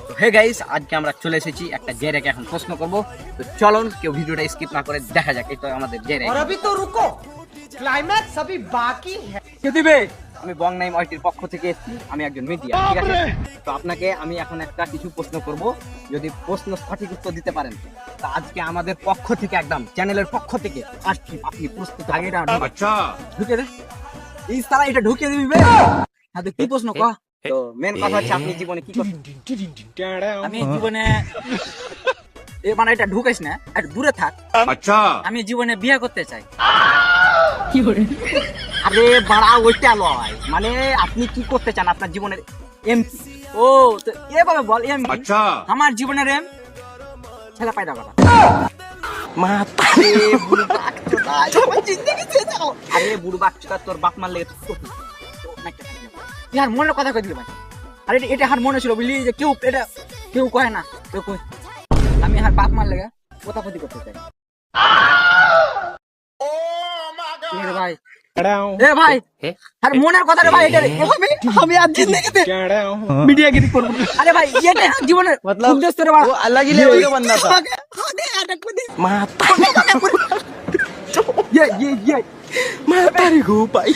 তো hey guys, আজকে আমরা চলে এসেছি একটা জেরেকে এখন প্রশ্ন করব। তো চলুন কেউ ভিডিওটা স্কিপ না করে দেখা যাক। এই তো আমাদের জেরে। और अभी तो रुको, क्लाइमैक्स अभी बाकी है। কে দিবে? আমি বং নাইম ওয়াইটির পক্ষ থেকে এসেছি, আমি একজন মিডিয়া, ঠিক আছে? তো আপনাকে আমি এখন একটা কিছু প্রশ্ন করব, যদি প্রশ্ন সঠিক উত্তর দিতে পারেন তো আজকে আমাদের পক্ষ থেকে একদম চ্যানেলের পক্ষ থেকে আসছি, আপনি প্রস্তুত? আগে এটা अच्छा ঢুকে দে, এই সারা এটা ঢুকে দিবি। হ্যাঁ, তো কি প্রশ্ন কহ? তো মেন কথা হচ্ছে আপনি জীবনে কি করছেন? আমি জীবনে মানে এটা ঢুকাইস না, একটু দূরে থাক। अच्छा আমি জীবনে বিয়ে করতে চাই। আরে বাড়া, ওইটা লয়, মানে আপনি কি করতে চান আপনার জীবনের এম? ও তো এভাবে বল, এম কি? अच्छा আমার জীবনের এম ছেলে পায়দা কথা আরে বুড়ো বাচ্চা, আমার জিন্দেগি শেষ হলো। আরে বুড়ো বাচ্চা, তোর বাপ মার লেগে তুই আর মনের কথা কই দিল ভাই। আরে এটা হার মনে ছিল, বুঝলি, যে কেউ এটা কেউ কয় না, কেউ কয় আমি আর বাপ মার লেগে কোথাপতি করতে চাই। কি রে ভাই, এ ভাই, আর মনের কথা রে ভাই, এটা রে। আমি আর জিন্দেগিতে মিডিয়াগিরি করব না। আরে ভাই, এটা জীবনের উদ্দেশ্য রে ভাই। वो अलग ही लेवल का बंदा था। ये मातारी को भाई